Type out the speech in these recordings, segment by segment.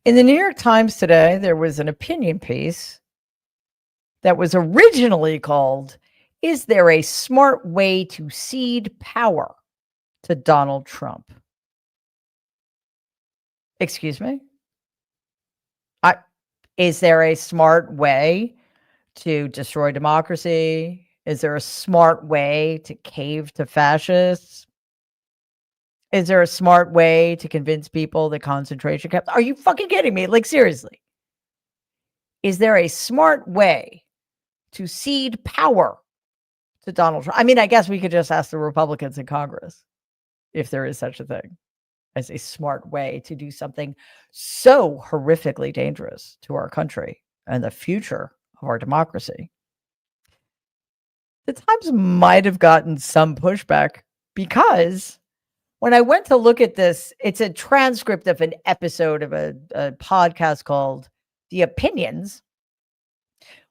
In the New York Times today, there was an opinion piece that was originally called, "Is there a smart way to cede power to Donald Trump?" Excuse me? Is there a smart way to destroy democracy? Is there a smart way to cave to fascists? Is there a smart way to convince people that concentration camps? Are you fucking kidding me? Like, seriously. Is there a smart way to cede power to Donald Trump? I mean, I guess we could just ask the Republicans in Congress if there is such a thing as a smart way to do something so horrifically dangerous to our country and the future of our democracy. The Times might have gotten some pushback because when I went to look at this, it's a transcript of an episode of a podcast called The Opinions.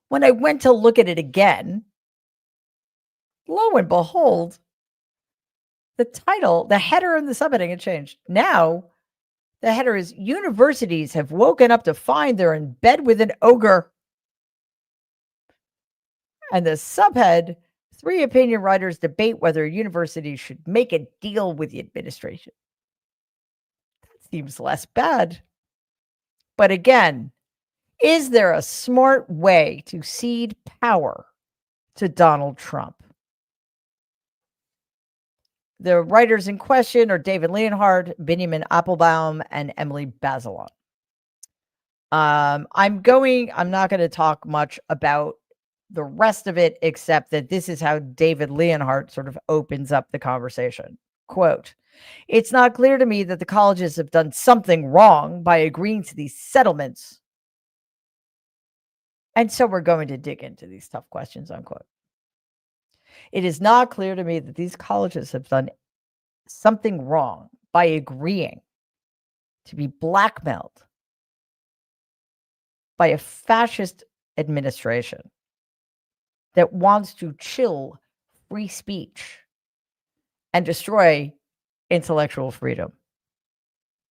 When I went to look at it again, lo and behold, the title, the header and the subheading had changed. Now, the header is "Universities have woken up to find they're in bed with an ogre." And the subhead, "Three opinion writers debate whether universities should make a deal with the administration." That seems less bad. But again, is there a smart way to cede power to Donald Trump? The writers in question are David Leonhardt, Benjamin Applebaum, and Emily Bazelon. I'm not going to talk much about the rest of it, except that this is how David Leonhardt sort of opens up the conversation. Quote, "It's not clear to me that the colleges have done something wrong by agreeing to these settlements. And so we're going to dig into these tough questions," unquote. "It is not clear to me that these colleges have done something wrong by agreeing to be blackmailed by a fascist administration that wants to chill free speech and destroy intellectual freedom."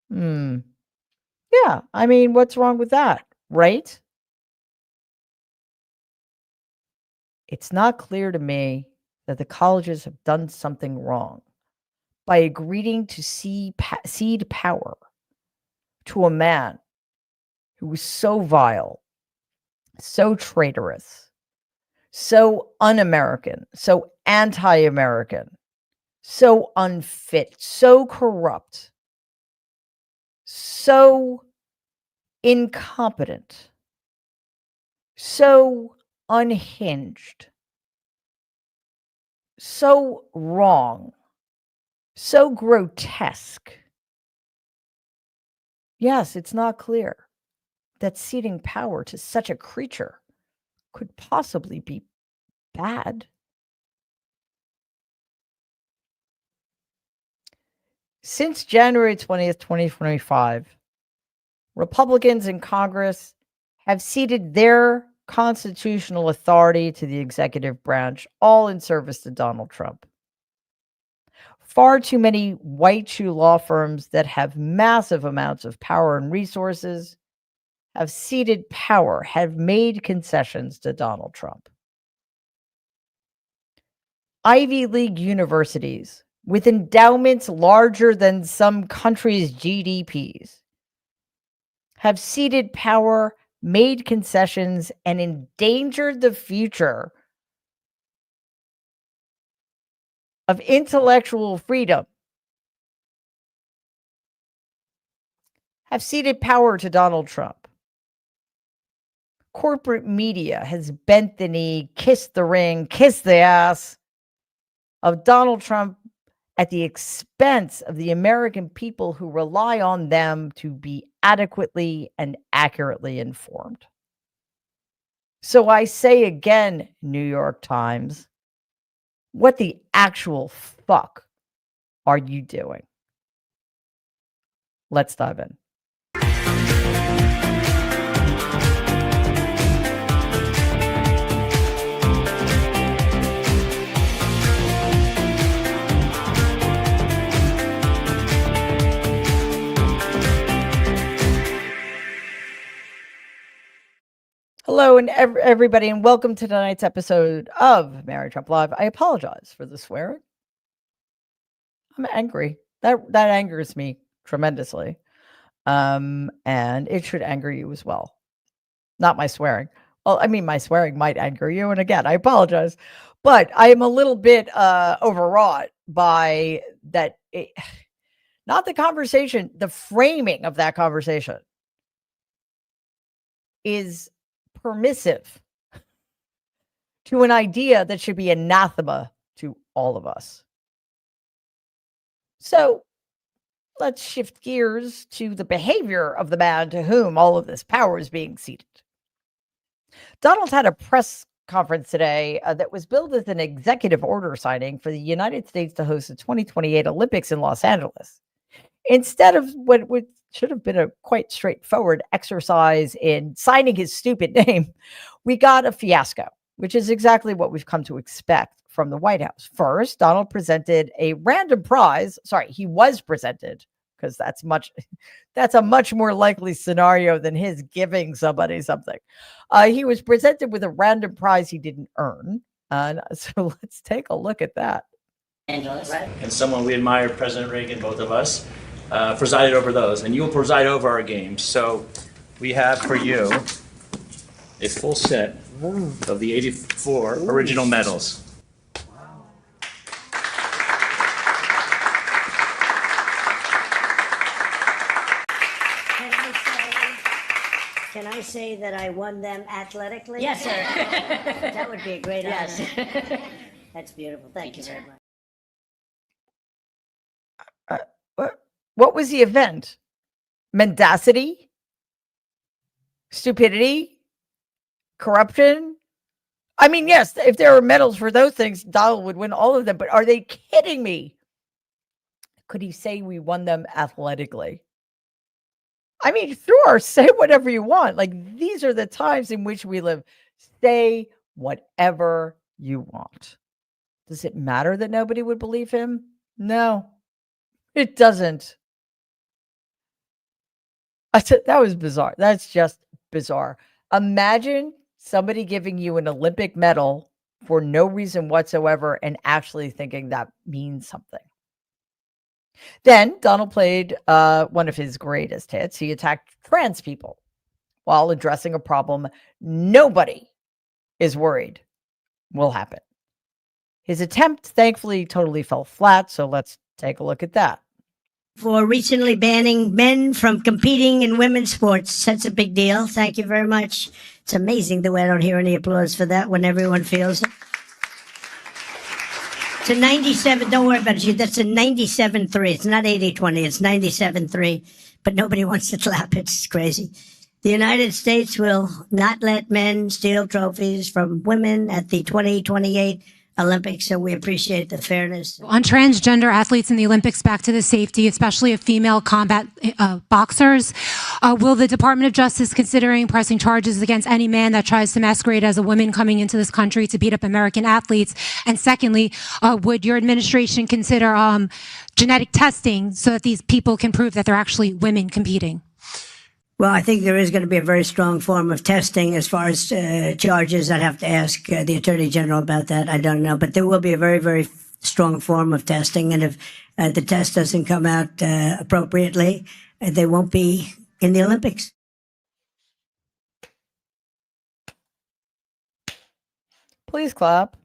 Yeah, I mean, what's wrong with that, right? "It's not clear to me that the colleges have done something wrong by agreeing to cede power to a man who was so vile, so traitorous, so un-American, so anti-American, so unfit, so corrupt, so incompetent, so unhinged, so wrong, so grotesque. Yes, it's not clear that ceding power to such a creature could possibly be bad." Since January 20th, 2025, Republicans in Congress have ceded their constitutional authority to the executive branch, all in service to Donald Trump. Far too many white shoe law firms that have massive amounts of power and resources have ceded power, have made concessions to Donald Trump. Ivy League universities with endowments larger than some countries' GDPs have ceded power, made concessions, and endangered the future of intellectual freedom, have ceded power to Donald Trump. Corporate media has bent the knee, kissed the ring, kissed the ass of Donald Trump at the expense of the American people who rely on them to be adequately and accurately informed. So I say again, New York Times, what the actual fuck are you doing? Let's dive in. Hello, and everybody, and welcome to tonight's episode of Mary Trump Live. I apologize for the swearing. I'm angry. That angers me tremendously, and it should anger you as well. Not my swearing. Well, I mean, my swearing might anger you, and again, I apologize, but I am a little bit overwrought by that. Not the conversation, the framing of that conversation is permissive to an idea that should be anathema to all of us. So let's shift gears to the behavior of the man to whom all of this power is being ceded. Donald had a press conference today that was billed as an executive order signing for the United States to host the 2028 Olympics in Los Angeles. Instead of what should have been a quite straightforward exercise in signing his stupid name, we got a fiasco, which is exactly what we've come to expect from the White House. First, Donald presented a random prize. Sorry, he was presented, because that's a much more likely scenario than his giving somebody something. He was presented with a random prize he didn't earn. So let's take a look at that. And someone we admire, President Reagan, both of us, presided over those, and you will preside over our games. So we have for you a full set of the 84 original medals. Can I say that I won them athletically? Yes, sir. That would be a great Yes. honor. That's beautiful. Thank you very much. What was the event? Mendacity? Stupidity? Corruption? I mean, yes, if there were medals for those things, Donald would win all of them, but are they kidding me? Could he say we won them athletically? I mean, sure, say whatever you want. Like, these are the times in which we live. Say whatever you want. Does it matter that nobody would believe him? No, it doesn't. That was bizarre. That's just bizarre. Imagine somebody giving you an Olympic medal for no reason whatsoever and actually thinking that means something. Then Donald played one of his greatest hits. He attacked trans people while addressing a problem nobody is worried will happen. His attempt, thankfully, totally fell flat. So let's take a look at that. For recently banning men from competing in women's sports. That's a big deal. Thank you very much. It's amazing the way I don't hear any applause for that when everyone feels it. It's a 97, don't worry about it. That's a 97-3. It's not 80-20, it's 97-3. But nobody wants to clap. It's crazy. The United States will not let men steal trophies from women at the 2028 Olympics, so we appreciate the fairness. On transgender athletes in the Olympics, back to the safety, especially of female combat boxers, will the Department of Justice considering pressing charges against any man that tries to masquerade as a woman coming into this country to beat up American athletes? And secondly, would your administration consider genetic testing so that these people can prove that they're actually women competing? Well, I think there is going to be a very strong form of testing as far as charges. I'd have to ask the Attorney General about that. I don't know. But there will be a very, very strong form of testing. And if the test doesn't come out appropriately, they won't be in the Olympics. Please clap.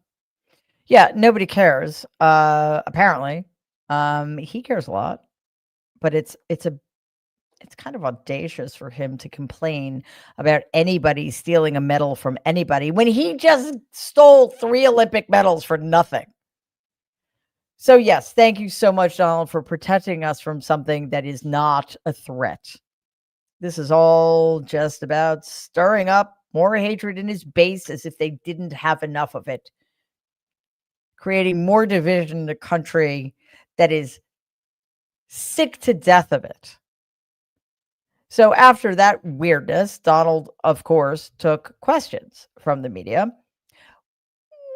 Yeah, nobody cares. Apparently. He cares a lot. But it's kind of audacious for him to complain about anybody stealing a medal from anybody when he just stole 3 Olympic medals for nothing. So yes, thank you so much, Donald, for protecting us from something that is not a threat. This is all just about stirring up more hatred in his base as if they didn't have enough of it. Creating more division in a country that is sick to death of it. So after that weirdness, Donald, of course, took questions from the media,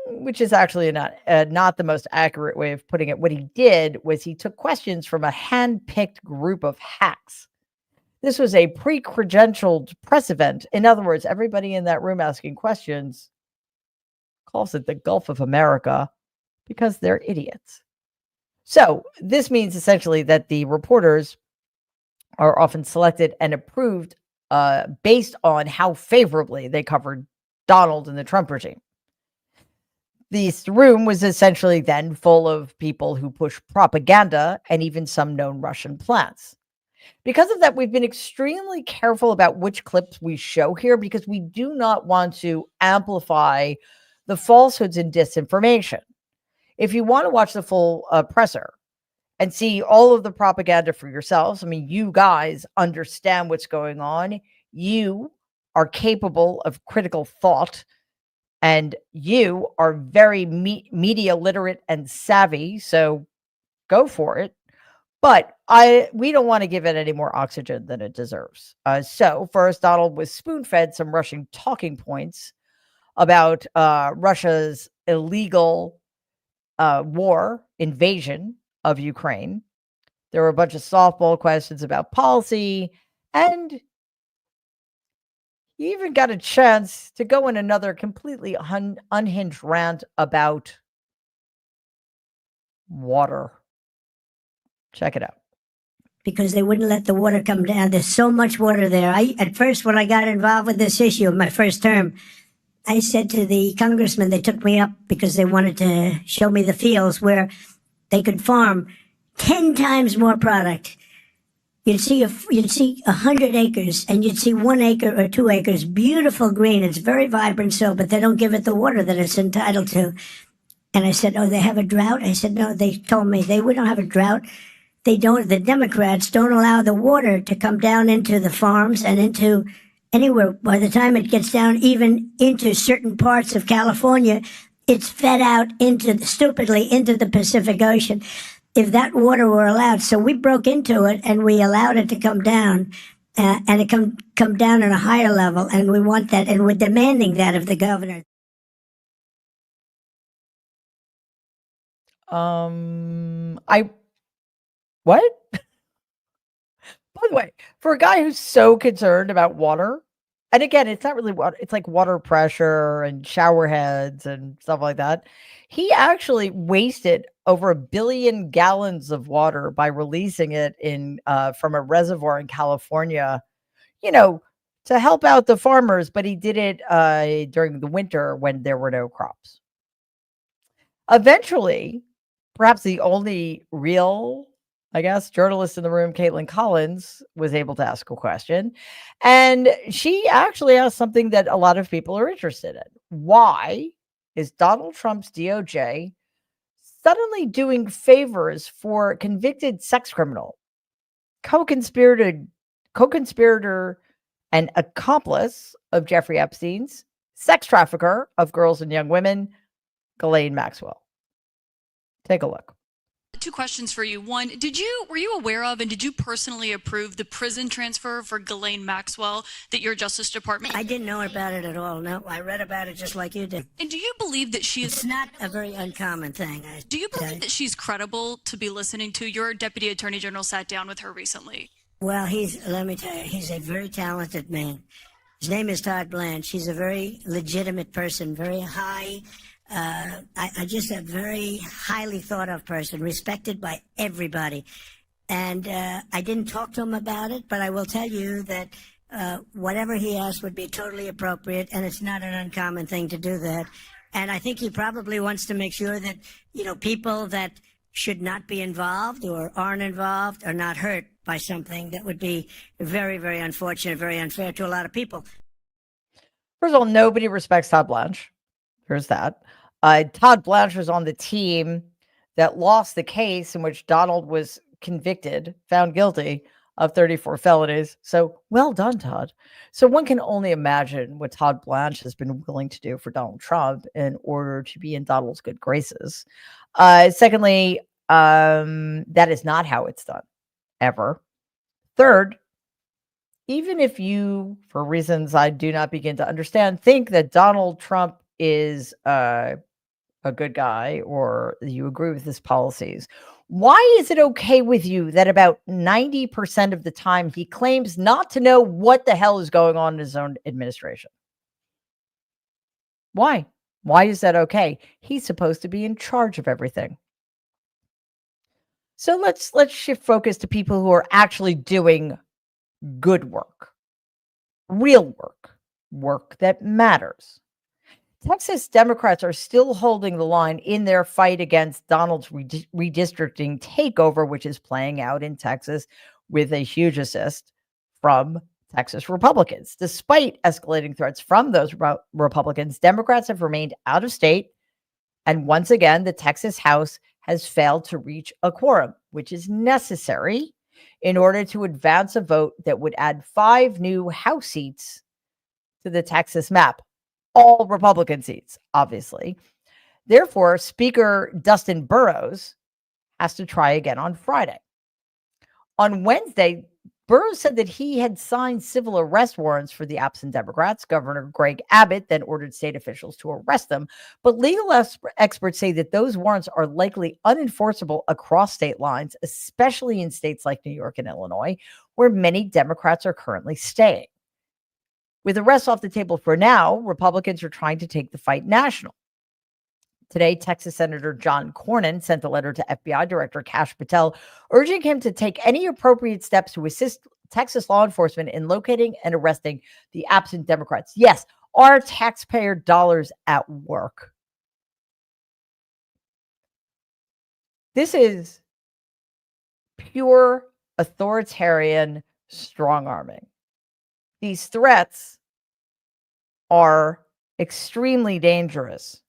which is actually not the most accurate way of putting it. What he did was he took questions from a hand-picked group of hacks. This was a pre-credentialed press event. In other words, everybody in that room asking questions calls it the Gulf of America because they're idiots. So this means essentially that the reporters are often selected and approved based on how favorably they covered Donald and the Trump regime. This room was essentially then full of people who push propaganda and even some known Russian plans. Because of that, we've been extremely careful about which clips we show here because we do not want to amplify the falsehoods and disinformation. If you want to watch the full presser and see all of the propaganda for yourselves, I mean, you guys understand what's going on. You are capable of critical thought, and you are very media literate and savvy. So go for it. But we don't want to give it any more oxygen than it deserves. So first, Donald was spoon-fed some Russian talking points about Russia's illegal war invasion of Ukraine. There were a bunch of softball questions about policy, and he even got a chance to go in another completely unhinged rant about water. Check it out. Because they wouldn't let the water come down. There's so much water there. At first, when I got involved with this issue in my first term, I said to the congressman, they took me up because they wanted to show me the fields where they could farm 10 times more product. You'd see 100 acres, and you'd see 1 acre or 2 acres, beautiful green. It's very vibrant, but they don't give it the water that it's entitled to. And I said, oh, they have a drought? I said, no, they told me we don't have a drought. The Democrats don't allow the water to come down into the farms and into anywhere. By the time it gets down even into certain parts of California, it's fed out stupidly into the Pacific Ocean. If that water were allowed, so we broke into it and we allowed it to come down, and it come down at a higher level, and we want that, and we're demanding that of the governor. What? By the way, for a guy who's so concerned about water, and again, it's not really water, it's like water pressure and shower heads and stuff like that. He actually wasted over 1 billion gallons of water by releasing it from a reservoir in California, to help out the farmers, but he did it during the winter when there were no crops. Eventually, perhaps the only real, journalist in the room, Caitlin Collins, was able to ask a question. And she actually asked something that a lot of people are interested in. Why is Donald Trump's DOJ suddenly doing favors for convicted sex criminal, co-conspirator and accomplice of Jeffrey Epstein's sex trafficker of girls and young women, Ghislaine Maxwell? Take a look. 2 questions for you. One, were you aware of and did you personally approve the prison transfer for Ghislaine Maxwell that your Justice Department? I didn't know about it at all. No, I read about it just like you did. And do you believe that she is... It's not a very uncommon thing. Do you believe that she's credible to be listening to? Your Deputy Attorney General sat down with her recently. Well, let me tell you, he's a very talented man. His name is Todd Blanche. He's a very legitimate person, very high... just a very highly thought of person, respected by everybody. And I didn't talk to him about it, but I will tell you that whatever he asked would be totally appropriate, and it's not an uncommon thing to do that. And I think he probably wants to make sure that, people that should not be involved or aren't involved are not hurt by something that would be very, very unfortunate, very unfair to a lot of people. First of all, nobody respects Todd Blanche. There's that. Todd Blanche was on the team that lost the case in which Donald was found guilty of 34 felonies. So well done, Todd. So one can only imagine what Todd Blanche has been willing to do for Donald Trump in order to be in Donald's good graces. Secondly, that is not how it's done, ever. Third, even if you, for reasons I do not begin to understand, think that Donald Trump is a good guy or you agree with his policies, Why is it okay with you that about 90% of the time he claims not to know what the hell is going on in his own administration? Why? Why is that okay? He's supposed to be in charge of everything. So let's shift focus to people who are actually doing good work, real work that matters. Texas Democrats are still holding the line in their fight against Donald's redistricting takeover, which is playing out in Texas with a huge assist from Texas Republicans. Despite escalating threats from those Republicans, Democrats have remained out of state. And once again, the Texas House has failed to reach a quorum, which is necessary in order to advance a vote that would add 5 new House seats to the Texas map. All Republican seats, obviously. Therefore, Speaker Dustin Burrows has to try again on Friday. On Wednesday, Burrows said that he had signed civil arrest warrants for the absent Democrats. Governor Greg Abbott then ordered state officials to arrest them. But legal experts say that those warrants are likely unenforceable across state lines, especially in states like New York and Illinois, where many Democrats are currently staying. With arrests off the table for now, Republicans are trying to take the fight national. Today, Texas Senator John Cornyn sent a letter to FBI Director Kash Patel, urging him to take any appropriate steps to assist Texas law enforcement in locating and arresting the absent Democrats. Yes, our taxpayer dollars at work. This is pure authoritarian strong-arming. These threats are extremely dangerous.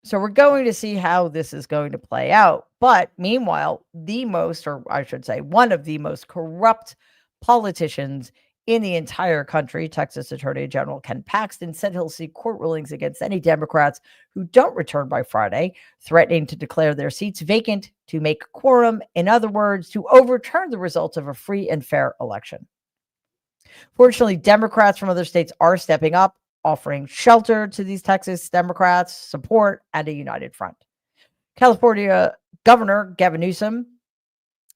So we're going to see how this is going to play out. But meanwhile, one of the most corrupt politicians in the entire country, Texas Attorney General Ken Paxton, said he'll seek court rulings against any Democrats who don't return by Friday, threatening to declare their seats vacant to make quorum. In other words, to overturn the results of a free and fair election. Fortunately, Democrats from other states are stepping up, offering shelter to these Texas Democrats, support, and a united front. California Governor Gavin Newsom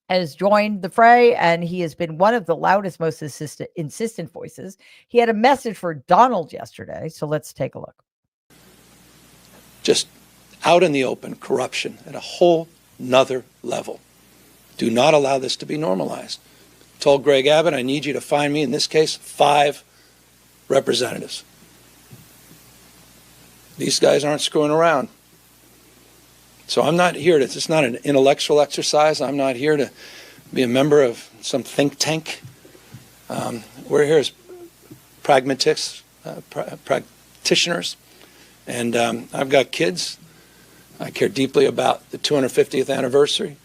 has joined the fray, and he has been one of the loudest, most insistent voices. He had a message for Donald yesterday, so let's take a look. Just out in the open, corruption at a whole nother level. Do not allow this to be normalized. Told Greg Abbott, I need you to find me, in this case, 5 representatives. These guys aren't screwing around. So I'm not here to, it's not an intellectual exercise. I'm not here to be a member of some think tank. We're here as pragmatists, practitioners. And I've got kids. I care deeply about the 250th anniversary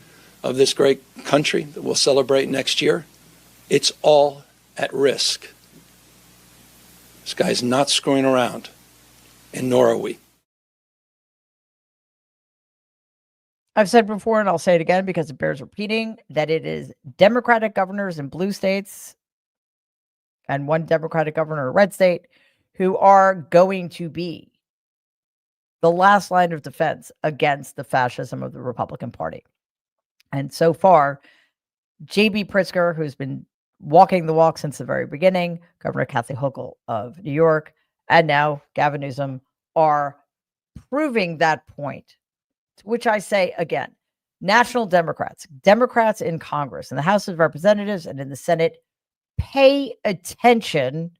of this great country that we'll celebrate next year. It's all at risk. This guy's not screwing around, and nor are we. I've said before, and I'll say it again because it bears repeating, that it is Democratic governors in blue states and one Democratic governor in a red state who are going to be the last line of defense against the fascism of the Republican Party. And so far, J.B. Pritzker, who's been walking the walk since the very beginning, Governor Kathy Hochul of New York, and now Gavin Newsom are proving that point, which I say again, national Democrats in Congress, in the House of Representatives and in the Senate, pay attention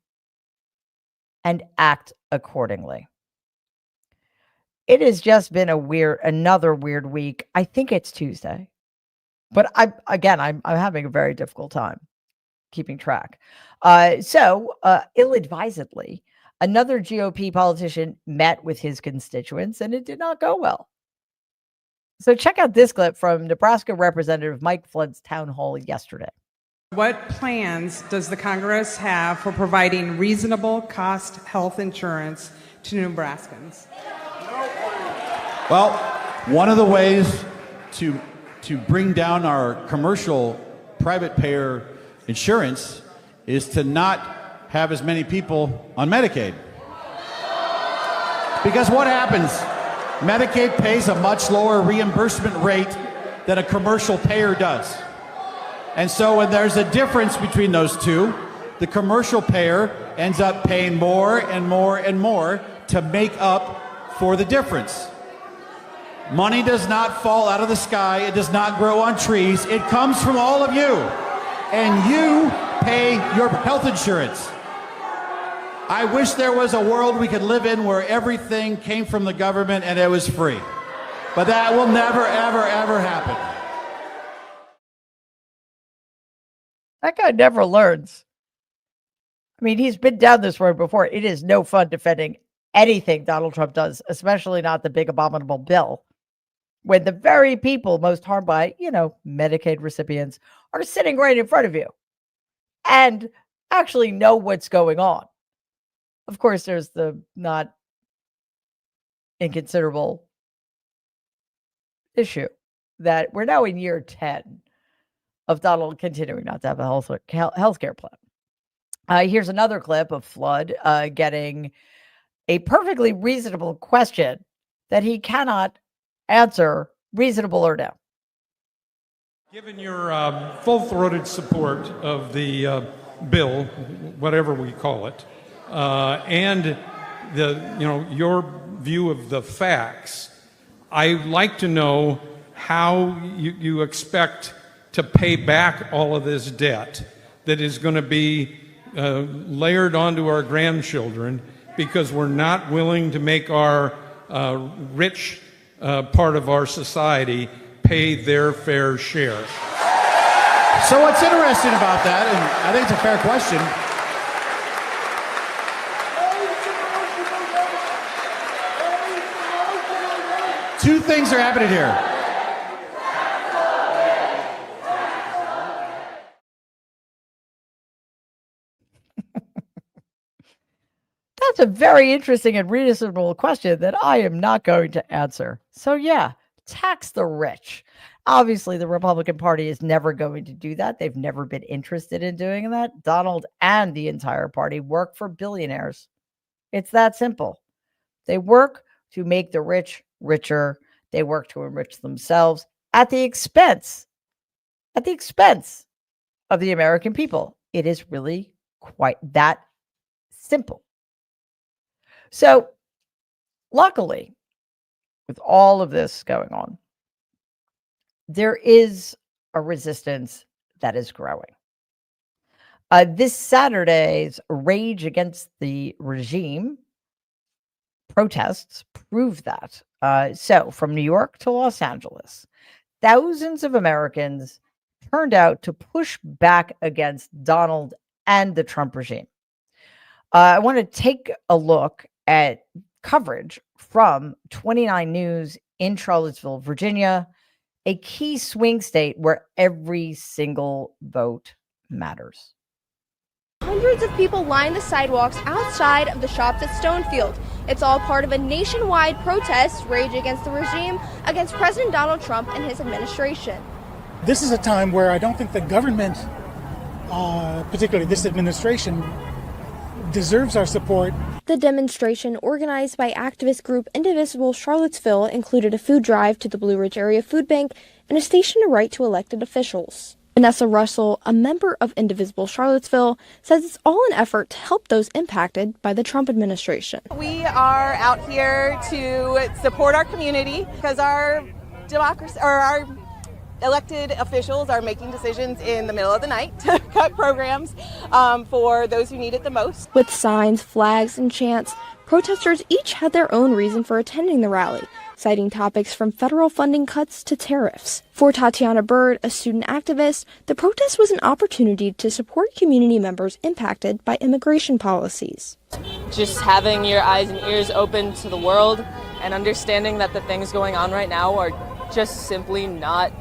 and act accordingly. It has just been another weird week. I think it's Tuesday, but I'm having a very difficult time keeping track. Ill-advisedly, another GOP politician met with his constituents and it did not go well. So check out this clip from Nebraska Representative Mike Flood's town hall yesterday. What plans does the Congress have for providing reasonable cost health insurance to Nebraskans? Well, one of the ways to bring down our commercial private payer insurance is to not have as many people on Medicaid. Because what happens Medicaid pays a much lower reimbursement rate than a commercial payer does. And so when there's a difference between those two, the commercial payer ends up paying more and more and more to make up for the difference. Money does not fall out of the sky. It does not grow on trees. It comes from all of you. And you pay your health insurance. I wish there was a world we could live in where everything came from the government and it was free. But that will never, ever, ever happen. That guy never learns. I mean, he's been down this road before. It is no fun defending anything Donald Trump does, especially not the big abominable bill, when the very people most harmed by, Medicaid recipients are sitting right in front of you and actually know what's going on. Of course, there's the not inconsiderable issue that we're now in year 10 of Donald continuing not to have a healthcare plan. Here's another clip of Flood getting a perfectly reasonable question that he cannot answer, reasonable or no. Given your full-throated support of the bill, whatever we call it, and your view of the facts, I'd like to know how you expect to pay back all of this debt that is going to be layered onto our grandchildren because we're not willing to make our rich part of our society pay their fair share. So what's interesting about that, and I think it's a fair question, two things are happening here. That's a very interesting and reasonable question that I am not going to answer. So yeah, tax the rich. Obviously, the Republican Party is never going to do that. They've never been interested in doing that. Donald and the entire party work for billionaires. It's that simple. They work to make the rich richer. They work to enrich themselves at the expense of the American people. It is really quite that simple. So, luckily, with all of this going on, there is a resistance that is growing. This Saturday's Rage Against the Regime protests prove that. So, from New York to Los Angeles, thousands of Americans turned out to push back against Donald and the Trump regime. I want to take a look at coverage from 29 News in Charlottesville, Virginia, a key swing state where every single vote matters. Hundreds of people line the sidewalks outside of the shops at Stonefield. It's all part of a nationwide protest, Rage Against the Regime, against President Donald Trump and his administration. This is a time where I don't think the government, particularly this administration, deserves our support. The demonstration, organized by activist group Indivisible Charlottesville, included a food drive to the Blue Ridge Area Food Bank and a station to write to elected officials. Vanessa Russell, a member of Indivisible Charlottesville, says it's all an effort to help those impacted by the Trump administration. We are out here to support our community because our democracy, or our elected officials are making decisions in the middle of the night to cut programs for those who need it the most. With signs, flags, and chants, protesters each had their own reason for attending the rally, citing topics from federal funding cuts to tariffs. For Tatiana Bird, a student activist, the protest was an opportunity to support community members impacted by immigration policies. Just having your eyes and ears open to the world and understanding that the things going on right now are just simply not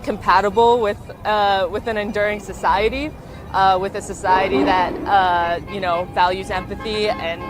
compatible with an enduring society, with a society that values empathy and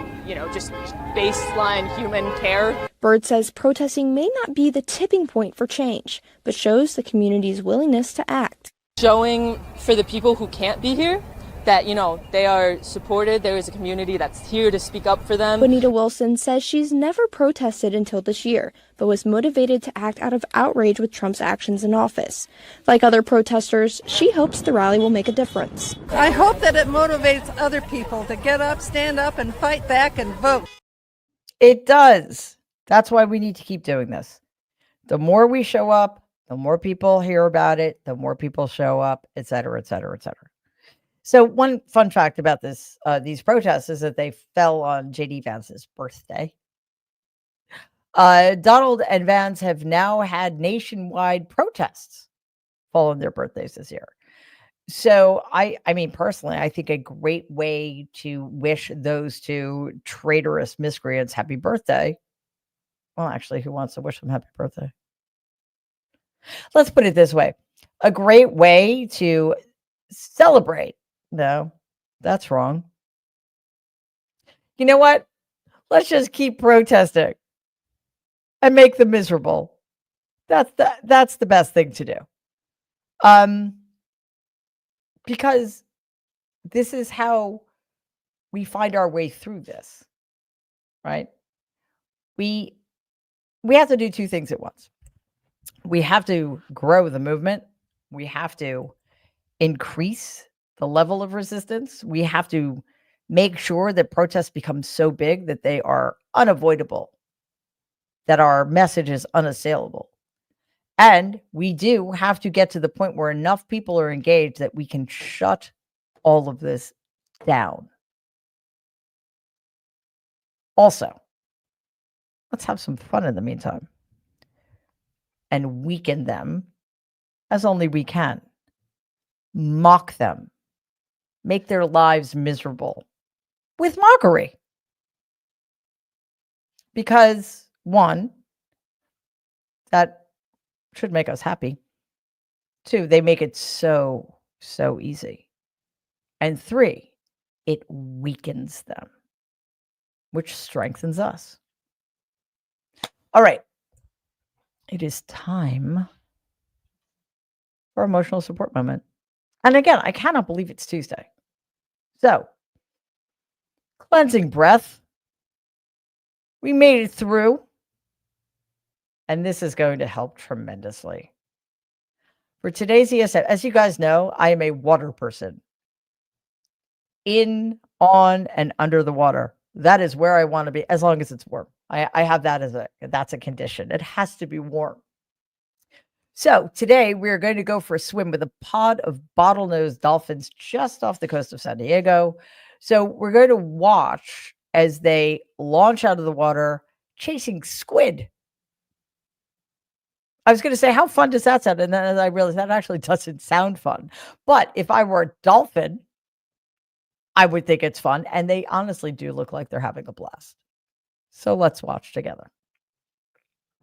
just baseline human care. Bird says protesting may not be the tipping point for change, but shows the community's willingness to act. Showing for the people who can't be here that, they are supported. There is a community that's here to speak up for them. Bonita Wilson says she's never protested until this year, but was motivated to act out of outrage with Trump's actions in office. Like other protesters, she hopes the rally will make a difference. I hope that it motivates other people to get up, stand up, and fight back and vote. It does. That's why we need to keep doing this. The more we show up, the more people hear about it, the more people show up, et cetera, et cetera, et cetera. So one fun fact about these protests is that they fell on J.D. Vance's birthday. Donald and Vance have now had nationwide protests fall on their birthdays this year. So I mean, personally, I think a great way to wish those two traitorous miscreants happy birthday. Well, actually, who wants to wish them happy birthday? Let's put it this way. A great way to celebrate. No, that's wrong. You know what? Let's just keep protesting and make them miserable. That's the best thing to do. Because this is how we find our way through this, right? We have to do two things at once. We have to grow the movement. We have to increase the level of resistance. We have to make sure that protests become so big that they are unavoidable, that our message is unassailable. And we do have to get to the point where enough people are engaged that we can shut all of this down. Also, let's have some fun in the meantime and weaken them as only we can. Mock them. Make their lives miserable with mockery. Because, one, that should make us happy. Two, they make it so easy. And three, it weakens them, which strengthens us. All right. It is time for emotional support moment. And again, I cannot believe it's Tuesday. So, cleansing breath. We made it through. And this is going to help tremendously. For today's ESM, as you guys know, I am a water person. In, on, and under the water. That is where I want to be, as long as it's warm. I have that that's a condition. It has to be warm. So today we're going to go for a swim with a pod of bottlenose dolphins just off the coast of San Diego. So we're going to watch as they launch out of the water chasing squid. I was going to say, how fun does that sound? And then I realized that actually doesn't sound fun. But if I were a dolphin, I would think it's fun. And they honestly do look like they're having a blast. So let's watch together.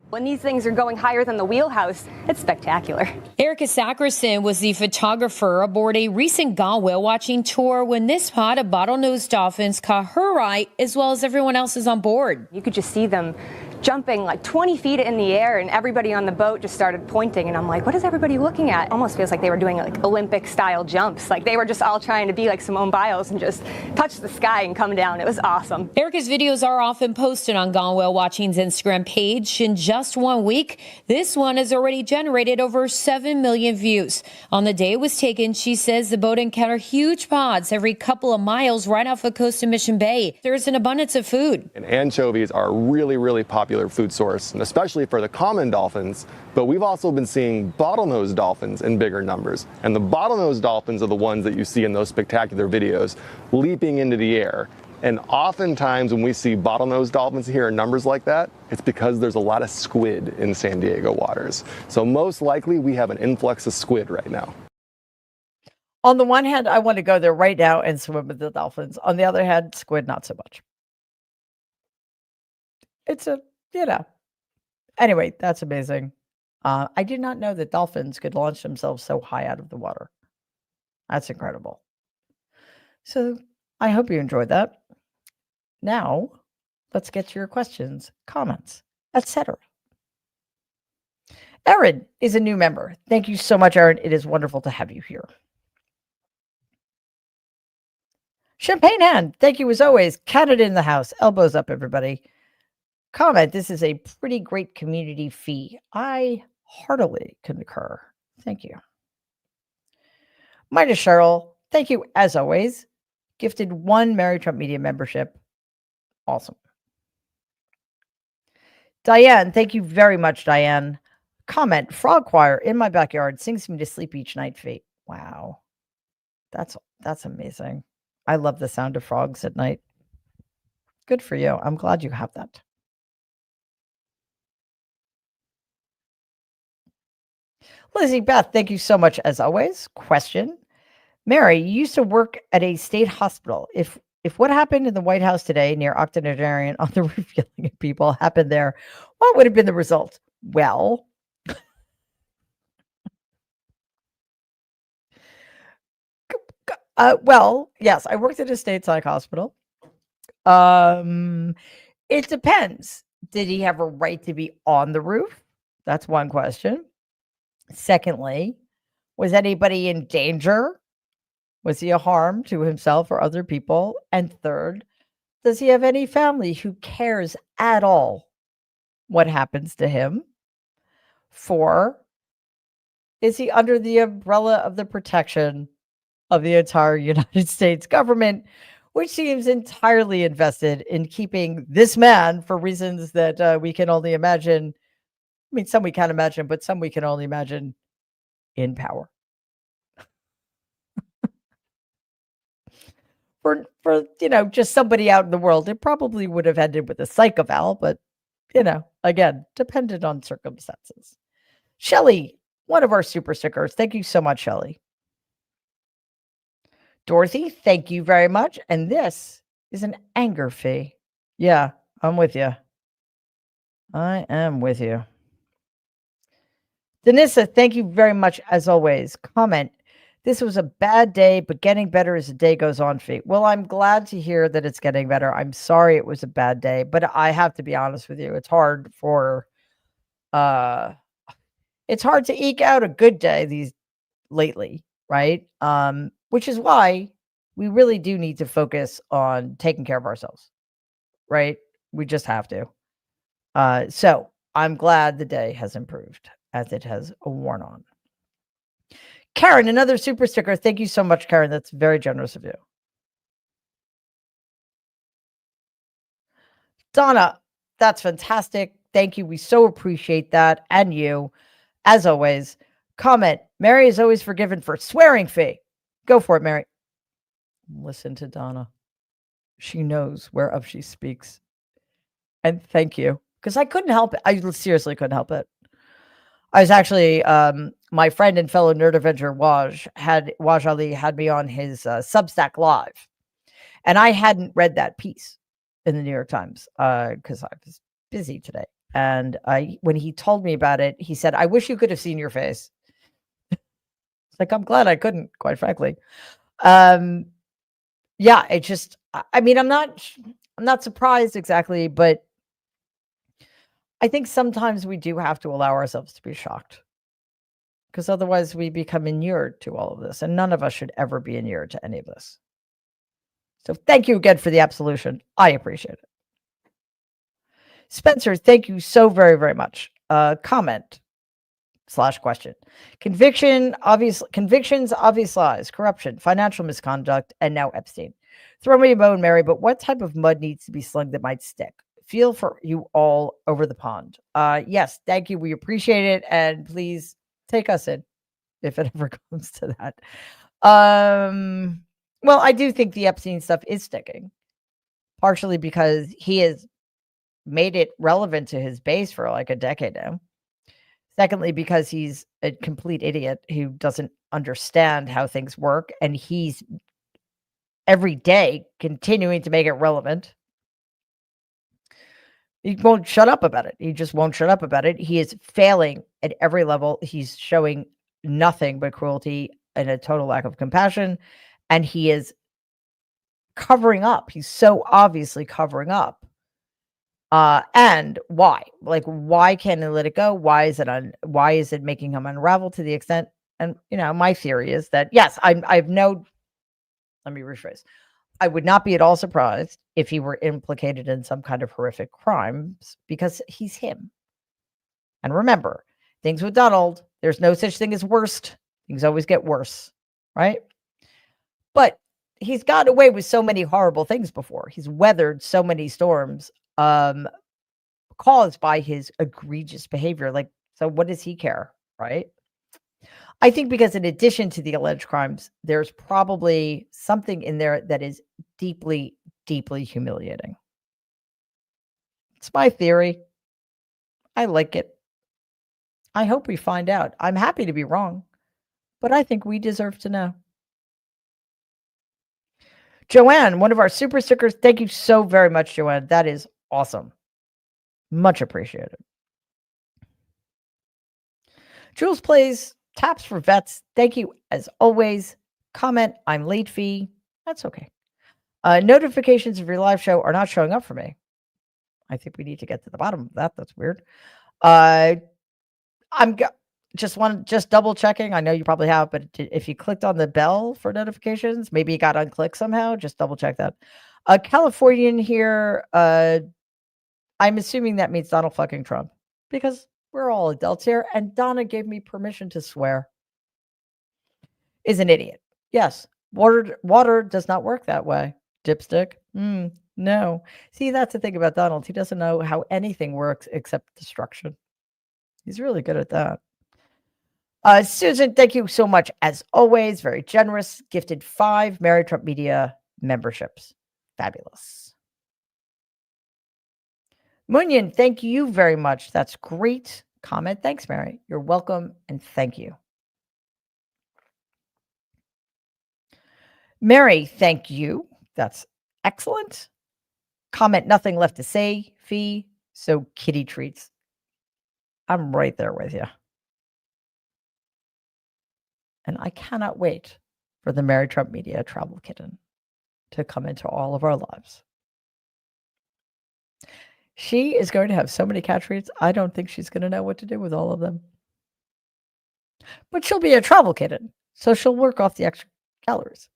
When these things are going higher than the wheelhouse, it's spectacular. Erica Sackerson was the photographer aboard a recent Gone Whale watching tour when this pod of bottlenose dolphins caught her eye as well as everyone else's on board. You could just see them jumping like 20 feet in the air, and everybody on the boat just started pointing, and I'm like, what is everybody looking at? Almost feels like they were doing like Olympic style jumps, like they were just all trying to be like Simone Biles and just touch the sky and come down. It was awesome. Erica's videos are often posted on Gone Whale Watching's Instagram page. In just 1 week, this one has already generated over 7 million views. On the day it was taken, she says the boat encountered huge pods every couple of miles right off the coast of Mission Bay. There's an abundance of food. And anchovies are a really popular food source, and especially for the common dolphins, but we've also been seeing bottlenose dolphins in bigger numbers. And the bottlenose dolphins are the ones that you see in those spectacular videos leaping into the air. And oftentimes when we see bottlenose dolphins here in numbers like that, it's because there's a lot of squid in San Diego waters. So most likely we have an influx of squid right now. On the one hand, I want to go there right now and swim with the dolphins. On the other hand, squid, not so much. It's anyway, that's amazing. I did not know that dolphins could launch themselves so high out of the water. That's incredible. So I hope you enjoyed that. Now, let's get to your questions, comments, etc. Erin is a new member. Thank you so much, Erin. It is wonderful to have you here. Champagne hand, thank you as always. Canada in the house. Elbows up, everybody. Comment, this is a pretty great community fee. I heartily concur. Thank you. Midas Cheryl, thank you as always. Gifted 1 Mary Trump Media membership. Awesome. Diane, thank you very much, Diane. Comment, frog choir in my backyard sings me to sleep each night, Fate. Wow. That's amazing. I love the sound of frogs at night. Good for you. I'm glad you have that. Lizzie Beth, thank you so much as always. Question. Mary, you used to work at a state hospital. If what happened in the White House today near octogenarian on the roof yelling at people happened there, what would have been the result? Well, yes, I worked at a stateside hospital. It depends. Did he have a right to be on the roof? That's one question. Secondly, was anybody in danger? Was he a harm to himself or other people? And third, does he have any family who cares at all what happens to him? 4, is he under the umbrella of the protection of the entire United States government, which seems entirely invested in keeping this man for reasons that we can only imagine. I mean, some we can't imagine, but some we can only imagine in power. For just somebody out in the world, it probably would have ended with a psych eval, but again, dependent on circumstances. Shelley, one of our super stickers. Thank you so much, Shelley. Dorothy, thank you very much. And this is an anger fee. Yeah, I'm with you. I am with you. Denissa, thank you very much as always. Comment, this was a bad day, but getting better as the day goes on, fee. Well, I'm glad to hear that it's getting better. I'm sorry it was a bad day, but I have to be honest with you. It's hard to eke out a good day lately, right? Which is why we really do need to focus on taking care of ourselves, right? We just have to. So I'm glad the day has improved as it has worn on. Karen, another super sticker. Thank you so much, Karen. That's very generous of you. Donna, that's fantastic. Thank you. We so appreciate that. And you, as always. Comment, Mary is always forgiven for swearing fee. Go for it, Mary. Listen to Donna. She knows whereof she speaks. And thank you. Because I couldn't help it. I seriously couldn't help it. I was actually, my friend and fellow nerd avenger Waj Ali had me on his Substack Live. And I hadn't read that piece in the New York Times because I was busy today. And when he told me about it, he said, I wish you could have seen your face. It's like, I'm glad I couldn't, quite frankly. Yeah, it just, I mean, I'm not surprised exactly, but I think sometimes we do have to allow ourselves to be shocked because otherwise we become inured to all of this, and none of us should ever be inured to any of this. So thank you again for the absolution. I appreciate it. Spencer, thank you so very, very much. Comment / question. Convictions, obvious lies, corruption, financial misconduct, and now Epstein. Throw me a bone, Mary, but what type of mud needs to be slung that might stick? Feel for you all over the pond. Yes, thank you. We appreciate it. And please take us in if it ever comes to that. Well, I do think the Epstein stuff is sticking, partially because he has made it relevant to his base for like a decade now. Secondly, because he's a complete idiot who doesn't understand how things work. And he's every day continuing to make it relevant. He won't shut up about it. He just won't shut up about it. He is failing at every level. He's showing nothing but cruelty and a total lack of compassion. And he is covering up. He's so obviously covering up. And why? Like, why can't he let it go? Why is it making him unravel to the extent? And my theory is that yes, let me rephrase. I would not be at all surprised if he were implicated in some kind of horrific crimes because he's him. And remember, things with Donald, there's no such thing as worst. Things always get worse, right? But he's gotten away with so many horrible things before. He's weathered so many storms caused by his egregious behavior. Like, so what does he care, right? I think because in addition to the alleged crimes, there's probably something in there that is deeply, deeply humiliating. It's my theory. I like it. I hope we find out. I'm happy to be wrong, but I think we deserve to know. Joanne, one of our super stickers. Thank you so very much, Joanne. That is awesome. Much appreciated. Jules plays taps for vets. Thank you as always. Comment, I'm late fee. That's okay. Notifications of your live show are not showing up for me. I think we need to get to the bottom of that. That's weird. I'm just double checking. I know you probably have, but if you clicked on the bell for notifications, maybe you got unclicked somehow. Just double check that. Californian here. I'm assuming that means Donald fucking Trump because we're all adults here, and Donna gave me permission to swear. Is an idiot. Yes, water does not work that way. Dipstick. No. See, that's the thing about Donald. He doesn't know how anything works except destruction. He's really good at that. Susan, thank you so much as always. Very generous. Gifted 5 Mary Trump Media memberships. Fabulous. Munyan, thank you very much. That's great comment. Thanks, Mary. You're welcome and thank you. Mary, thank you. That's excellent. Comment, nothing left to say, fee. So kitty treats. I'm right there with you. And I cannot wait for the Mary Trump Media travel kitten to come into all of our lives. She is going to have so many cat treats, I don't think she's going to know what to do with all of them. But she'll be a travel kitten, so she'll work off the extra calories.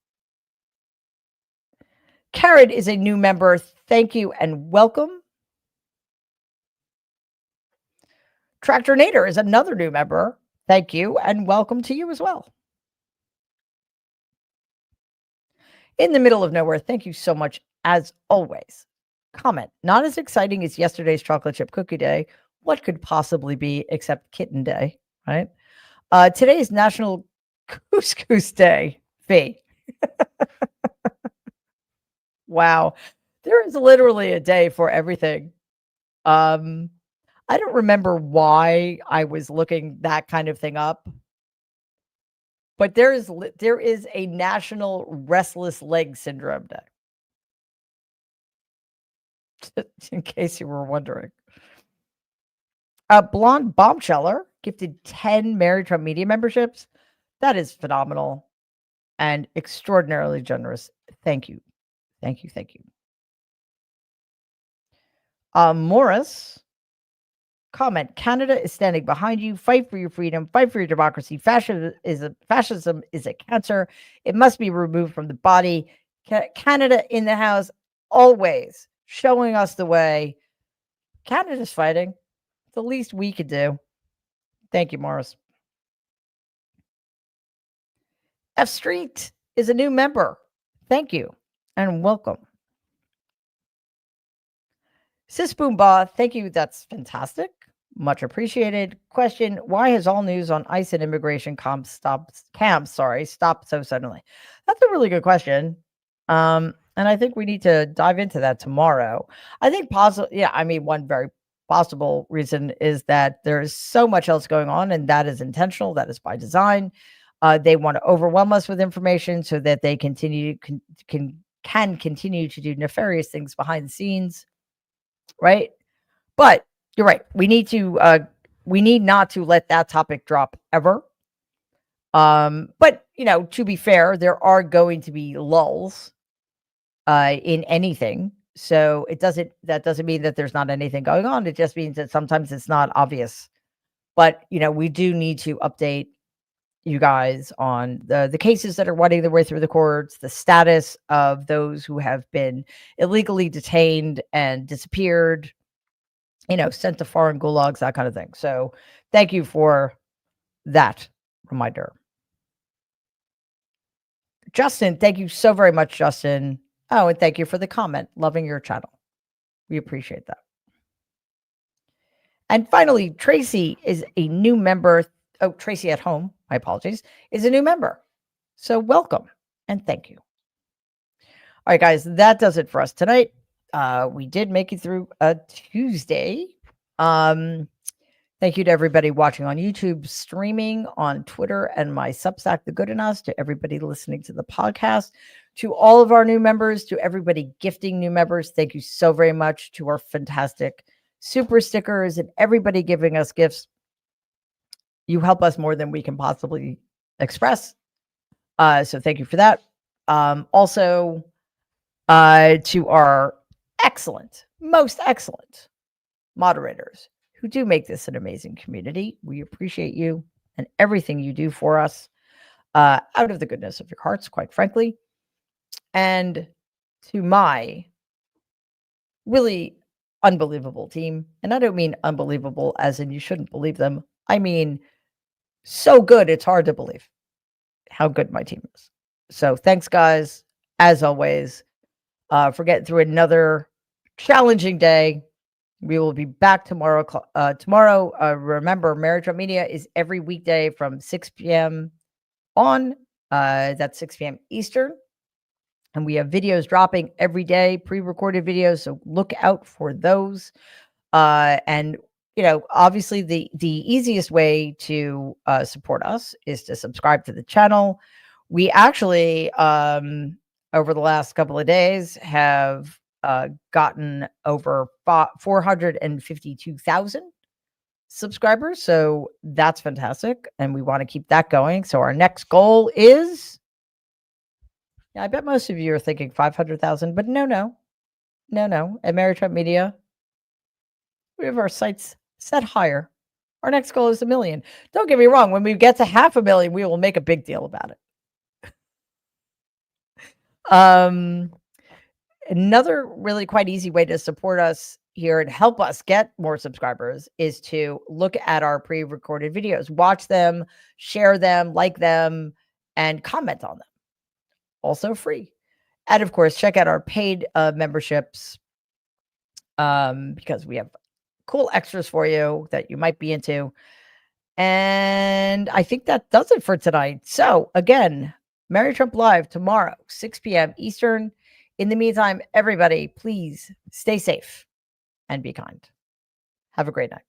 Carrot is a new member. Thank you and welcome. Tractor Nader is another new member. Thank you and welcome to you as well. In the middle of nowhere, thank you so much as always. Comment, not as exciting as yesterday's chocolate chip cookie day. What could possibly be except kitten day, right? Today is National Couscous Day. Fee. Wow. There is literally a day for everything. I don't remember why I was looking that kind of thing up. But there is a National Restless Leg Syndrome Day. In case you were wondering. Blonde Bombsheller gifted 10 Mary Trump Media memberships. That is phenomenal and extraordinarily generous. Thank you. Thank you. Thank you. Morris, comment, Canada is standing behind you. Fight for your freedom. Fight for your democracy. Fascism is a cancer. It must be removed from the body. Canada in the house, always showing us the way. Canada's fighting. It's the least we could do. Thank you, Morris. F Street is a new member. Thank you and welcome. Sis Boomba, thank you. That's fantastic. Much appreciated. Question, why has all news on ICE and immigration camps stopped so suddenly? That's a really good question. And I think we need to dive into that tomorrow. I think one very possible reason is that there is so much else going on, and that is intentional. That is by design. They want to overwhelm us with information so that they can continue to do nefarious things behind the scenes. Right. But you're right. We need not to let that topic drop ever. But to be fair, there are going to be lulls in anything. So that doesn't mean that there's not anything going on. It just means that sometimes it's not obvious. But we do need to update you guys on the cases that are winding their way through the courts, the status of those who have been illegally detained and disappeared, sent to foreign gulags, that kind of thing. So thank you for that reminder. Justin, thank you so very much, Justin. Oh, and thank you for the comment. Loving your channel. We appreciate that. And finally, Tracy is a new member. Oh, Tracy at home, my apologies, is a new member. So welcome and thank you. All right, guys, that does it for us tonight. We did make it through a Tuesday. Thank you to everybody watching on YouTube, streaming on Twitter, and my Substack, The Good in Us, to everybody listening to the podcast, to all of our new members, to everybody gifting new members. Thank you so very much to our fantastic super stickers and everybody giving us gifts. You help us more than we can possibly express. So thank you for that. Also, to our excellent, most excellent moderators who do make this an amazing community. We appreciate you and everything you do for us out of the goodness of your hearts, quite frankly. And to my really unbelievable team, and I don't mean unbelievable as in you shouldn't believe them. I mean so good it's hard to believe how good my team is. So thanks, guys, as always, for getting through another challenging day. We will be back tomorrow. Remember, Marriage Media is every weekday from 6 p.m. on. That's 6 p.m. Eastern. And we have videos dropping every day, pre-recorded videos. So look out for those. And, obviously the easiest way to support us is to subscribe to the channel. We actually, over the last couple of days, have gotten over 452,000 subscribers. So that's fantastic. And we want to keep that going. So our next goal is, I bet most of you are thinking 500,000, but no. At Marriage Media, we have our sights set higher. Our next goal is 1 million. Don't get me wrong. When we get to 500,000, we will make a big deal about it. Another really quite easy way to support us here and help us get more subscribers is to look at our pre-recorded videos, watch them, share them, like them, and comment on them. Also free. And of course, check out our paid memberships because we have cool extras for you that you might be into. And I think that does it for tonight. So again, Mary Trump Live tomorrow, 6 p.m. Eastern. In the meantime, everybody, please stay safe and be kind. Have a great night.